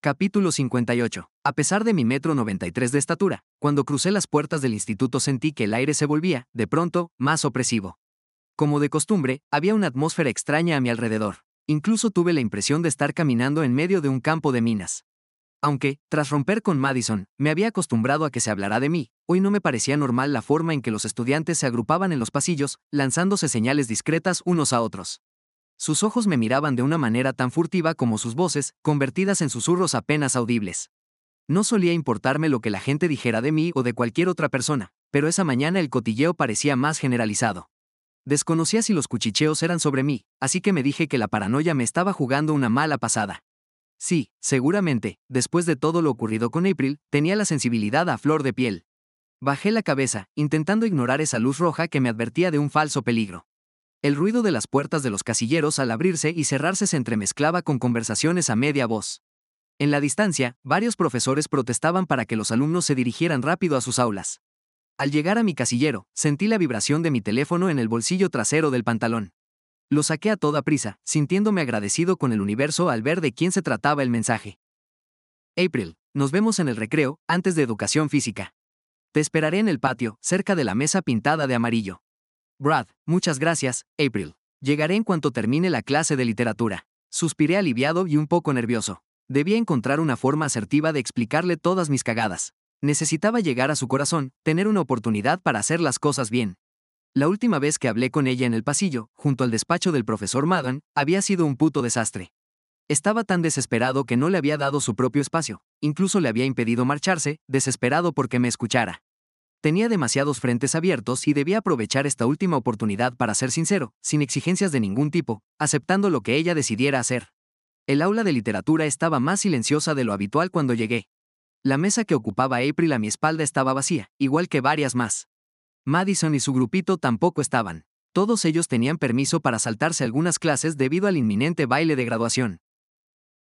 Capítulo 58. A pesar de mi 1,93 m de estatura, cuando crucé las puertas del instituto sentí que el aire se volvía, de pronto, más opresivo. Como de costumbre, había una atmósfera extraña a mi alrededor. Incluso tuve la impresión de estar caminando en medio de un campo de minas. Aunque, tras romper con Madison, me había acostumbrado a que se hablara de mí, hoy no me parecía normal la forma en que los estudiantes se agrupaban en los pasillos, lanzándose señales discretas unos a otros. Sus ojos me miraban de una manera tan furtiva como sus voces, convertidas en susurros apenas audibles. No solía importarme lo que la gente dijera de mí o de cualquier otra persona, pero esa mañana el cotilleo parecía más generalizado. Desconocía si los cuchicheos eran sobre mí, así que me dije que la paranoia me estaba jugando una mala pasada. Sí, seguramente, después de todo lo ocurrido con April, tenía la sensibilidad a flor de piel. Bajé la cabeza, intentando ignorar esa luz roja que me advertía de un falso peligro. El ruido de las puertas de los casilleros al abrirse y cerrarse se entremezclaba con conversaciones a media voz. En la distancia, varios profesores protestaban para que los alumnos se dirigieran rápido a sus aulas. Al llegar a mi casillero, sentí la vibración de mi teléfono en el bolsillo trasero del pantalón. Lo saqué a toda prisa, sintiéndome agradecido con el universo al ver de quién se trataba el mensaje. April, nos vemos en el recreo, antes de educación física. Te esperaré en el patio, cerca de la mesa pintada de amarillo. Brad, muchas gracias, April. Llegaré en cuanto termine la clase de literatura. Suspiré aliviado y un poco nervioso. Debía encontrar una forma asertiva de explicarle todas mis cagadas. Necesitaba llegar a su corazón, tener una oportunidad para hacer las cosas bien. La última vez que hablé con ella en el pasillo, junto al despacho del profesor Madden, había sido un puto desastre. Estaba tan desesperado que no le había dado su propio espacio, incluso le había impedido marcharse, desesperado porque me escuchara. Tenía demasiados frentes abiertos y debía aprovechar esta última oportunidad para ser sincero, sin exigencias de ningún tipo, aceptando lo que ella decidiera hacer. El aula de literatura estaba más silenciosa de lo habitual cuando llegué. La mesa que ocupaba April a mi espalda estaba vacía, igual que varias más. Madison y su grupito tampoco estaban. Todos ellos tenían permiso para saltarse algunas clases debido al inminente baile de graduación.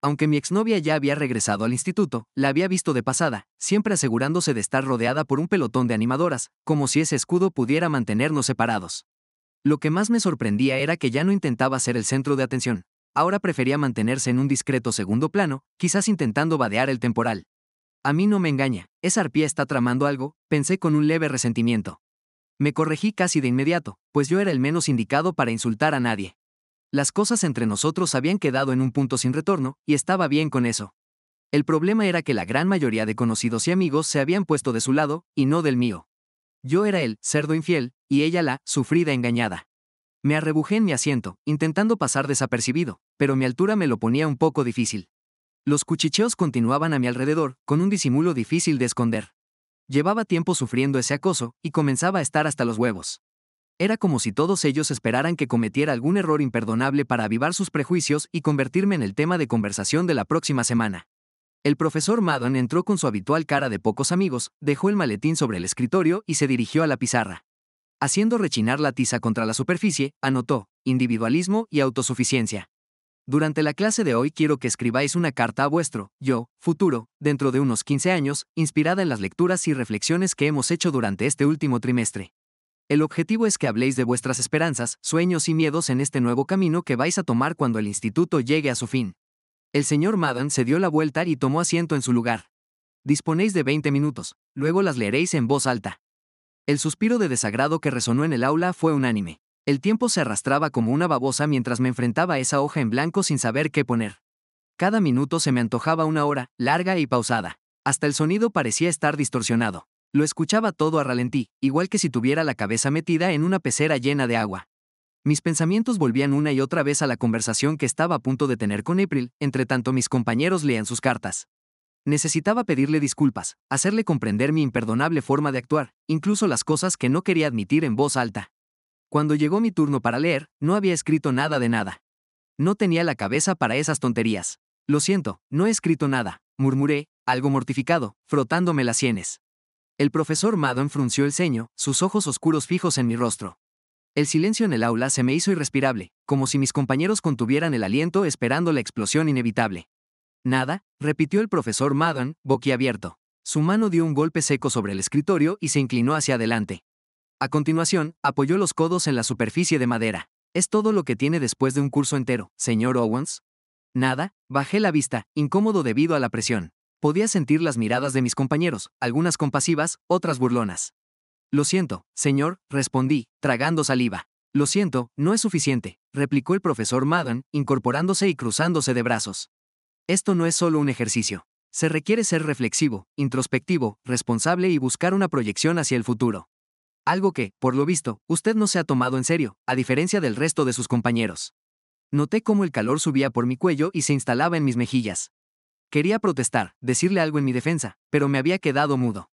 Aunque mi exnovia ya había regresado al instituto, la había visto de pasada, siempre asegurándose de estar rodeada por un pelotón de animadoras, como si ese escudo pudiera mantenernos separados. Lo que más me sorprendía era que ya no intentaba ser el centro de atención. Ahora prefería mantenerse en un discreto segundo plano, quizás intentando vadear el temporal. A mí no me engaña, esa arpía está tramando algo, pensé con un leve resentimiento. Me corregí casi de inmediato, pues yo era el menos indicado para insultar a nadie. Las cosas entre nosotros habían quedado en un punto sin retorno, y estaba bien con eso. El problema era que la gran mayoría de conocidos y amigos se habían puesto de su lado, y no del mío. Yo era el cerdo infiel, y ella la sufrida engañada. Me arrebujé en mi asiento, intentando pasar desapercibido, pero mi altura me lo ponía un poco difícil. Los cuchicheos continuaban a mi alrededor, con un disimulo difícil de esconder. Llevaba tiempo sufriendo ese acoso, y comenzaba a estar hasta los huevos. Era como si todos ellos esperaran que cometiera algún error imperdonable para avivar sus prejuicios y convertirme en el tema de conversación de la próxima semana. El profesor Madden entró con su habitual cara de pocos amigos, dejó el maletín sobre el escritorio y se dirigió a la pizarra. Haciendo rechinar la tiza contra la superficie, anotó: individualismo y autosuficiencia. Durante la clase de hoy quiero que escribáis una carta a vuestro yo, futuro, dentro de unos 15 años, inspirada en las lecturas y reflexiones que hemos hecho durante este último trimestre. El objetivo es que habléis de vuestras esperanzas, sueños y miedos en este nuevo camino que vais a tomar cuando el instituto llegue a su fin. El señor Madden se dio la vuelta y tomó asiento en su lugar. Disponéis de 20 minutos, luego las leeréis en voz alta. El suspiro de desagrado que resonó en el aula fue unánime. El tiempo se arrastraba como una babosa mientras me enfrentaba a esa hoja en blanco sin saber qué poner. Cada minuto se me antojaba una hora, larga y pausada. Hasta el sonido parecía estar distorsionado. Lo escuchaba todo a ralentí, igual que si tuviera la cabeza metida en una pecera llena de agua. Mis pensamientos volvían una y otra vez a la conversación que estaba a punto de tener con April, entre tanto mis compañeros leían sus cartas. Necesitaba pedirle disculpas, hacerle comprender mi imperdonable forma de actuar, incluso las cosas que no quería admitir en voz alta. Cuando llegó mi turno para leer, no había escrito nada de nada. No tenía la cabeza para esas tonterías. Lo siento, no he escrito nada, murmuré, algo mortificado, frotándome las sienes. El profesor Madden frunció el ceño, sus ojos oscuros fijos en mi rostro. El silencio en el aula se me hizo irrespirable, como si mis compañeros contuvieran el aliento esperando la explosión inevitable. Nada, repitió el profesor Madden, boquiabierto. Su mano dio un golpe seco sobre el escritorio y se inclinó hacia adelante. A continuación, apoyó los codos en la superficie de madera. ¿Es todo lo que tiene después de un curso entero, señor Owens? Nada, bajé la vista, incómodo debido a la presión. Podía sentir las miradas de mis compañeros, algunas compasivas, otras burlonas. Lo siento, señor, respondí, tragando saliva. Lo siento, no es suficiente, replicó el profesor Madden, incorporándose y cruzándose de brazos. Esto no es solo un ejercicio. Se requiere ser reflexivo, introspectivo, responsable y buscar una proyección hacia el futuro. Algo que, por lo visto, usted no se ha tomado en serio, a diferencia del resto de sus compañeros. Noté cómo el calor subía por mi cuello y se instalaba en mis mejillas. Quería protestar, decirle algo en mi defensa, pero me había quedado mudo.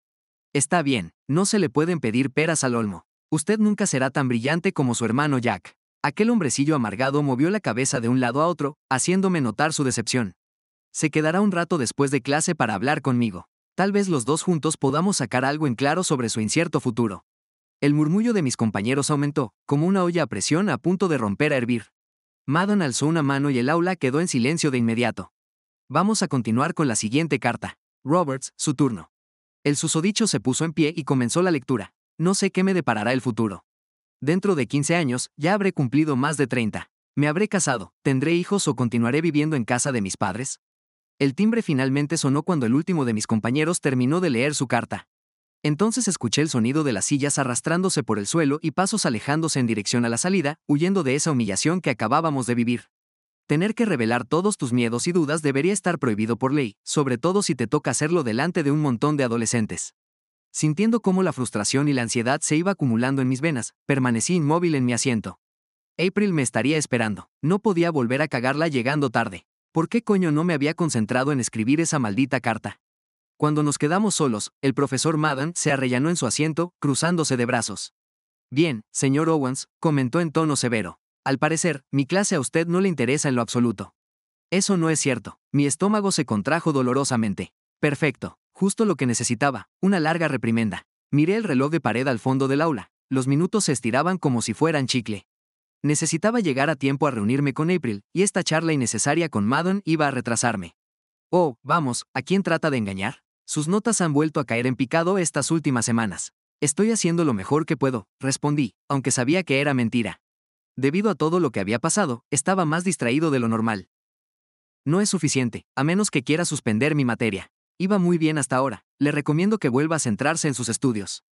Está bien, no se le pueden pedir peras al olmo. Usted nunca será tan brillante como su hermano Jack. Aquel hombrecillo amargado movió la cabeza de un lado a otro, haciéndome notar su decepción. Se quedará un rato después de clase para hablar conmigo. Tal vez los dos juntos podamos sacar algo en claro sobre su incierto futuro. El murmullo de mis compañeros aumentó, como una olla a presión a punto de romper a hervir. Madden alzó una mano y el aula quedó en silencio de inmediato. Vamos a continuar con la siguiente carta. Roberts, su turno. El susodicho se puso en pie y comenzó la lectura. No sé qué me deparará el futuro. Dentro de 15 años, ya habré cumplido más de 30. ¿Me habré casado, tendré hijos o continuaré viviendo en casa de mis padres? El timbre finalmente sonó cuando el último de mis compañeros terminó de leer su carta. Entonces escuché el sonido de las sillas arrastrándose por el suelo y pasos alejándose en dirección a la salida, huyendo de esa humillación que acabábamos de vivir. Tener que revelar todos tus miedos y dudas debería estar prohibido por ley, sobre todo si te toca hacerlo delante de un montón de adolescentes. Sintiendo cómo la frustración y la ansiedad se iba acumulando en mis venas, permanecí inmóvil en mi asiento. April me estaría esperando. No podía volver a cagarla llegando tarde. ¿Por qué coño no me había concentrado en escribir esa maldita carta? Cuando nos quedamos solos, el profesor Madden se arrellanó en su asiento, cruzándose de brazos. Bien, señor Owens, comentó en tono severo. Al parecer, mi clase a usted no le interesa en lo absoluto. Eso no es cierto. Mi estómago se contrajo dolorosamente. Perfecto, justo lo que necesitaba, una larga reprimenda. Miré el reloj de pared al fondo del aula. Los minutos se estiraban como si fueran chicle. Necesitaba llegar a tiempo a reunirme con April, y esta charla innecesaria con Madden iba a retrasarme. Oh, vamos, ¿a quién trata de engañar? Sus notas han vuelto a caer en picado estas últimas semanas. Estoy haciendo lo mejor que puedo, respondí, aunque sabía que era mentira. Debido a todo lo que había pasado, estaba más distraído de lo normal. No es suficiente, a menos que quiera suspender mi materia. Iba muy bien hasta ahora, le recomiendo que vuelva a centrarse en sus estudios.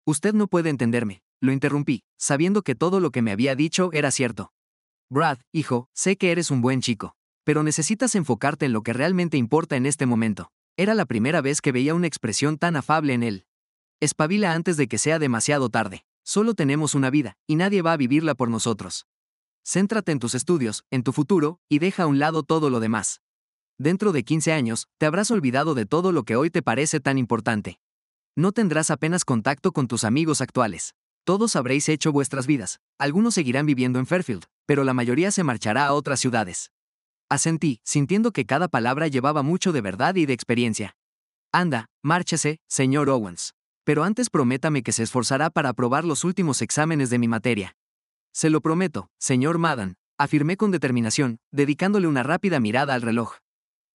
Usted no puede entenderme, lo interrumpí, sabiendo que todo lo que me había dicho era cierto. Brad, hijo, sé que eres un buen chico, pero necesitas enfocarte en lo que realmente importa en este momento. Era la primera vez que veía una expresión tan afable en él. Espabila antes de que sea demasiado tarde. Solo tenemos una vida, y nadie va a vivirla por nosotros. Céntrate en tus estudios, en tu futuro, y deja a un lado todo lo demás. Dentro de 15 años, te habrás olvidado de todo lo que hoy te parece tan importante. No tendrás apenas contacto con tus amigos actuales. Todos habréis hecho vuestras vidas. Algunos seguirán viviendo en Fairfield, pero la mayoría se marchará a otras ciudades. Asentí, sintiendo que cada palabra llevaba mucho de verdad y de experiencia. Anda, márchese, señor Owens. Pero antes prométame que se esforzará para aprobar los últimos exámenes de mi materia. Se lo prometo, señor Madden, afirmé con determinación, dedicándole una rápida mirada al reloj.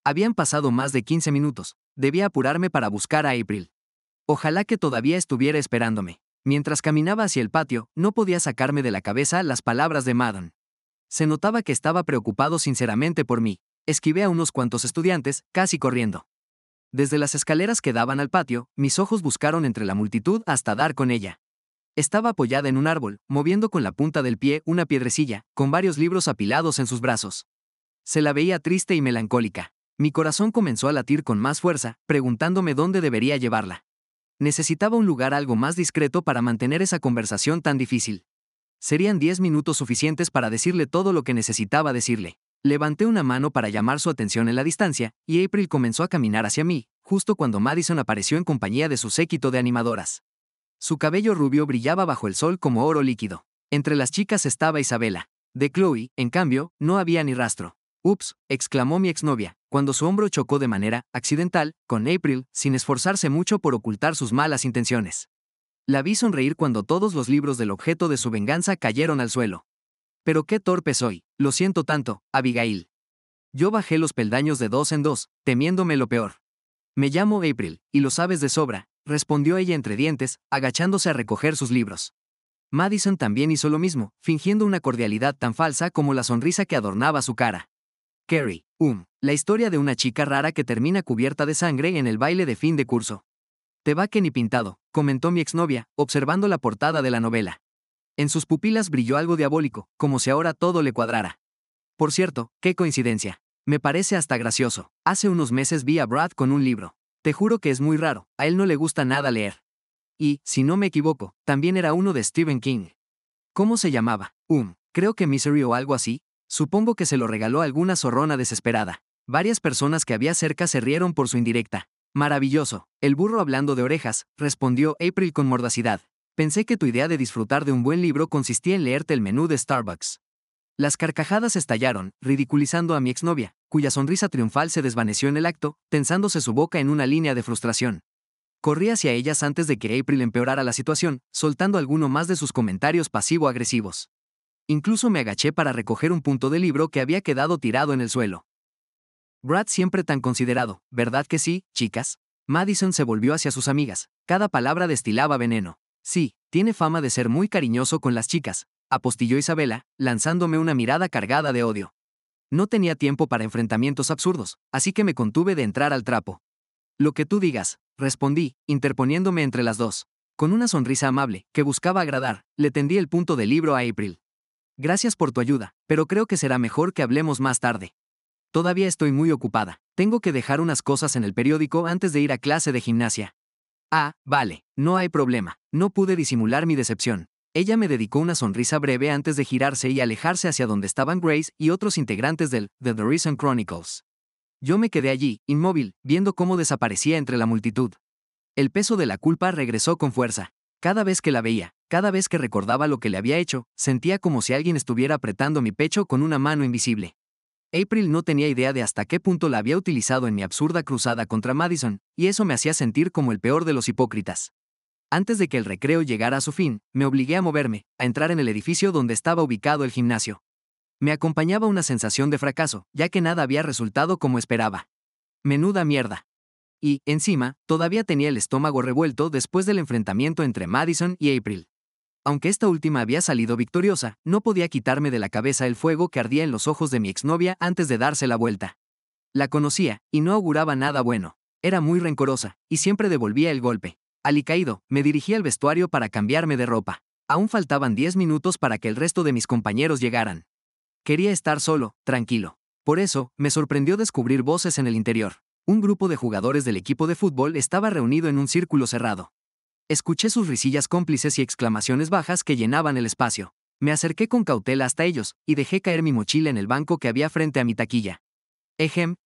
Habían pasado más de 15 minutos. Debía apurarme para buscar a April. Ojalá que todavía estuviera esperándome. Mientras caminaba hacia el patio, no podía sacarme de la cabeza las palabras de Madden. Se notaba que estaba preocupado sinceramente por mí. Esquivé a unos cuantos estudiantes, casi corriendo. Desde las escaleras que daban al patio, mis ojos buscaron entre la multitud hasta dar con ella. Estaba apoyada en un árbol, moviendo con la punta del pie una piedrecilla, con varios libros apilados en sus brazos. Se la veía triste y melancólica. Mi corazón comenzó a latir con más fuerza, preguntándome dónde debería llevarla. Necesitaba un lugar algo más discreto para mantener esa conversación tan difícil. Serían 10 minutos suficientes para decirle todo lo que necesitaba decirle. Levanté una mano para llamar su atención en la distancia, y April comenzó a caminar hacia mí, justo cuando Madison apareció en compañía de su séquito de animadoras. Su cabello rubio brillaba bajo el sol como oro líquido. Entre las chicas estaba Isabela. De Chloe, en cambio, no había ni rastro. «Ups», exclamó mi exnovia, cuando su hombro chocó de manera accidental con April, sin esforzarse mucho por ocultar sus malas intenciones. La vi sonreír cuando todos los libros del objeto de su venganza cayeron al suelo. «Pero qué torpe soy, lo siento tanto, Abigail». Yo bajé los peldaños de 2 en 2, temiéndome lo peor. «Me llamo April, y lo sabes de sobra», respondió ella entre dientes, agachándose a recoger sus libros. Madison también hizo lo mismo, fingiendo una cordialidad tan falsa como la sonrisa que adornaba su cara. Carrie. La historia de una chica rara que termina cubierta de sangre en el baile de fin de curso. Te va que ni pintado, comentó mi exnovia, observando la portada de la novela. En sus pupilas brilló algo diabólico, como si ahora todo le cuadrara. Por cierto, qué coincidencia. Me parece hasta gracioso. Hace unos meses vi a Brad con un libro. Te juro que es muy raro, a él no le gusta nada leer. Y, si no me equivoco, también era uno de Stephen King. ¿Cómo se llamaba? Creo que Misery o algo así. Supongo que se lo regaló a alguna zorrona desesperada. Varias personas que había cerca se rieron por su indirecta. Maravilloso. El burro hablando de orejas, respondió April con mordacidad. Pensé que tu idea de disfrutar de un buen libro consistía en leerte el menú de Starbucks. Las carcajadas estallaron, ridiculizando a mi exnovia, cuya sonrisa triunfal se desvaneció en el acto, tensándose su boca en una línea de frustración. Corrí hacia ellas antes de que April empeorara la situación, soltando alguno más de sus comentarios pasivo-agresivos. Incluso me agaché para recoger un punto del libro que había quedado tirado en el suelo. Brad siempre tan considerado, ¿verdad que sí, chicas? Madison se volvió hacia sus amigas. Cada palabra destilaba veneno. Sí, tiene fama de ser muy cariñoso con las chicas, apostilló Isabela, lanzándome una mirada cargada de odio. No tenía tiempo para enfrentamientos absurdos, así que me contuve de entrar al trapo. Lo que tú digas, respondí, interponiéndome entre las dos. Con una sonrisa amable, que buscaba agradar, le tendí el punto del libro a April. Gracias por tu ayuda, pero creo que será mejor que hablemos más tarde. Todavía estoy muy ocupada. Tengo que dejar unas cosas en el periódico antes de ir a clase de gimnasia. Ah, vale, no hay problema. No pude disimular mi decepción. Ella me dedicó una sonrisa breve antes de girarse y alejarse hacia donde estaban Grace y otros integrantes del The Recent Chronicles. Yo me quedé allí, inmóvil, viendo cómo desaparecía entre la multitud. El peso de la culpa regresó con fuerza. Cada vez que la veía, cada vez que recordaba lo que le había hecho, sentía como si alguien estuviera apretando mi pecho con una mano invisible. April no tenía idea de hasta qué punto la había utilizado en mi absurda cruzada contra Madison, y eso me hacía sentir como el peor de los hipócritas. Antes de que el recreo llegara a su fin, me obligué a moverme, a entrar en el edificio donde estaba ubicado el gimnasio. Me acompañaba una sensación de fracaso, ya que nada había resultado como esperaba. Menuda mierda. Y, encima, todavía tenía el estómago revuelto después del enfrentamiento entre Madison y April. Aunque esta última había salido victoriosa, no podía quitarme de la cabeza el fuego que ardía en los ojos de mi exnovia antes de darse la vuelta. La conocía, y no auguraba nada bueno. Era muy rencorosa, y siempre devolvía el golpe. Alicaído, me dirigí al vestuario para cambiarme de ropa. Aún faltaban 10 minutos para que el resto de mis compañeros llegaran. Quería estar solo, tranquilo. Por eso, me sorprendió descubrir voces en el interior. Un grupo de jugadores del equipo de fútbol estaba reunido en un círculo cerrado. Escuché sus risillas cómplices y exclamaciones bajas que llenaban el espacio. Me acerqué con cautela hasta ellos, y dejé caer mi mochila en el banco que había frente a mi taquilla. Ejem,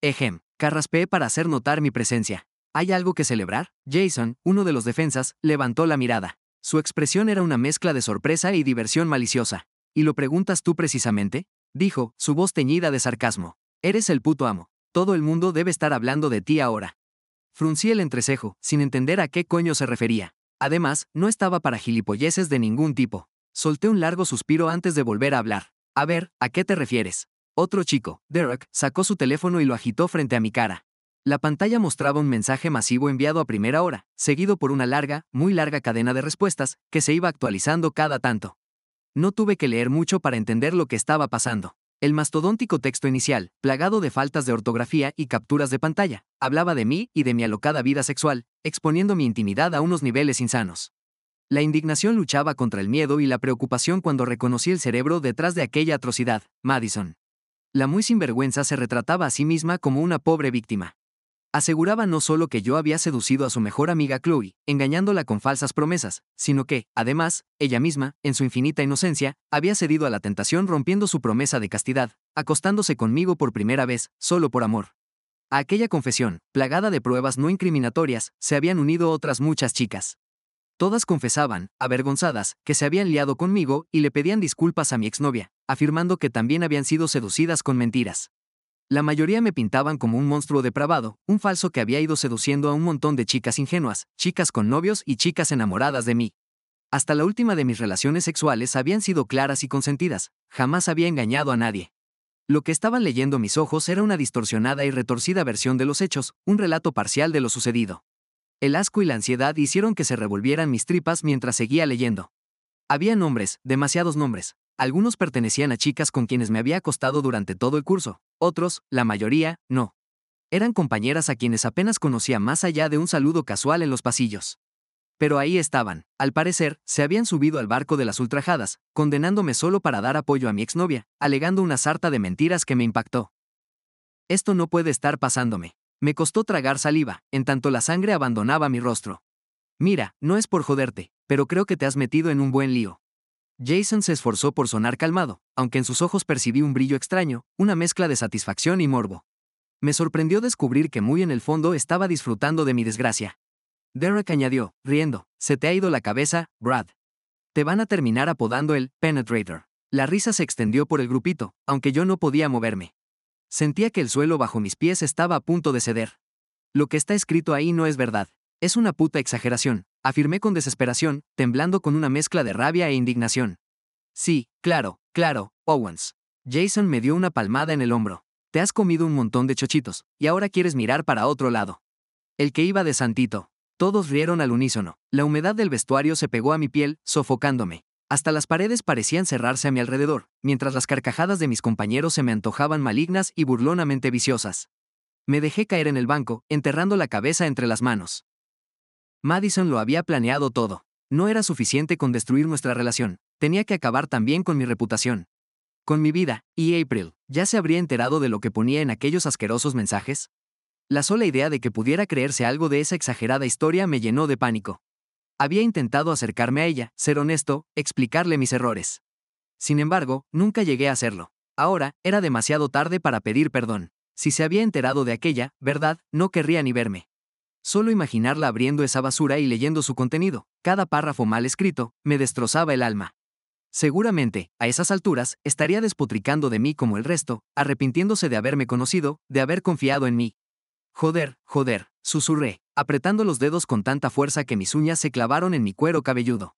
carraspeé para hacer notar mi presencia. ¿Hay algo que celebrar? Jason, uno de los defensas, levantó la mirada. Su expresión era una mezcla de sorpresa y diversión maliciosa. ¿Y lo preguntas tú precisamente? Dijo, su voz teñida de sarcasmo. Eres el puto amo. Todo el mundo debe estar hablando de ti ahora. Fruncí el entrecejo, sin entender a qué coño se refería. Además, no estaba para gilipolleces de ningún tipo. Solté un largo suspiro antes de volver a hablar. A ver, ¿a qué te refieres? Otro chico, Derek, sacó su teléfono y lo agitó frente a mi cara. La pantalla mostraba un mensaje masivo enviado a primera hora, seguido por una larga, muy larga cadena de respuestas, que se iba actualizando cada tanto. No tuve que leer mucho para entender lo que estaba pasando. El mastodóntico texto inicial, plagado de faltas de ortografía y capturas de pantalla, hablaba de mí y de mi alocada vida sexual, exponiendo mi intimidad a unos niveles insanos. La indignación luchaba contra el miedo y la preocupación cuando reconocí el cerebro detrás de aquella atrocidad, Madison. La muy sinvergüenza se retrataba a sí misma como una pobre víctima. Aseguraba no solo que yo había seducido a su mejor amiga Chloe, engañándola con falsas promesas, sino que, además, ella misma, en su infinita inocencia, había cedido a la tentación rompiendo su promesa de castidad, acostándose conmigo por primera vez, solo por amor. A aquella confesión, plagada de pruebas no incriminatorias, se habían unido otras muchas chicas. Todas confesaban, avergonzadas, que se habían liado conmigo y le pedían disculpas a mi exnovia, afirmando que también habían sido seducidas con mentiras. La mayoría me pintaban como un monstruo depravado, un falso que había ido seduciendo a un montón de chicas ingenuas, chicas con novios y chicas enamoradas de mí. Hasta la última de mis relaciones sexuales habían sido claras y consentidas, jamás había engañado a nadie. Lo que estaban leyendo mis ojos era una distorsionada y retorcida versión de los hechos, un relato parcial de lo sucedido. El asco y la ansiedad hicieron que se revolvieran mis tripas mientras seguía leyendo. Había nombres, demasiados nombres. Algunos pertenecían a chicas con quienes me había acostado durante todo el curso, otros, la mayoría, no. Eran compañeras a quienes apenas conocía más allá de un saludo casual en los pasillos. Pero ahí estaban. Al parecer, se habían subido al barco de las ultrajadas, condenándome solo para dar apoyo a mi exnovia, alegando una sarta de mentiras que me impactó. Esto no puede estar pasándome. Me costó tragar saliva, en tanto la sangre abandonaba mi rostro. Mira, no es por joderte, pero creo que te has metido en un buen lío. Jason se esforzó por sonar calmado, aunque en sus ojos percibí un brillo extraño, una mezcla de satisfacción y morbo. Me sorprendió descubrir que muy en el fondo estaba disfrutando de mi desgracia. Derek añadió, riendo, se te ha ido la cabeza, Brad. Te van a terminar apodando el Penetrator. La risa se extendió por el grupito, aunque yo no podía moverme. Sentía que el suelo bajo mis pies estaba a punto de ceder. Lo que está escrito ahí no es verdad. Es una puta exageración, afirmé con desesperación, temblando con una mezcla de rabia e indignación. Sí, claro, Owens. Jason me dio una palmada en el hombro. Te has comido un montón de chochitos, y ahora quieres mirar para otro lado. El que iba de santito. Todos rieron al unísono. La humedad del vestuario se pegó a mi piel, sofocándome. Hasta las paredes parecían cerrarse a mi alrededor, mientras las carcajadas de mis compañeros se me antojaban malignas y burlonamente viciosas. Me dejé caer en el banco, enterrando la cabeza entre las manos. Madison lo había planeado todo. No era suficiente con destruir nuestra relación, tenía que acabar también con mi reputación. Con mi vida, y April, ¿ya se habría enterado de lo que ponía en aquellos asquerosos mensajes? La sola idea de que pudiera creerse algo de esa exagerada historia me llenó de pánico. Había intentado acercarme a ella, ser honesto, explicarle mis errores. Sin embargo, nunca llegué a hacerlo. Ahora, era demasiado tarde para pedir perdón. Si se había enterado de aquella, verdad, no querría ni verme. Solo imaginarla abriendo esa basura y leyendo su contenido, cada párrafo mal escrito, me destrozaba el alma. Seguramente, a esas alturas, estaría despotricando de mí como el resto, arrepintiéndose de haberme conocido, de haber confiado en mí. Joder, susurré, apretando los dedos con tanta fuerza que mis uñas se clavaron en mi cuero cabelludo.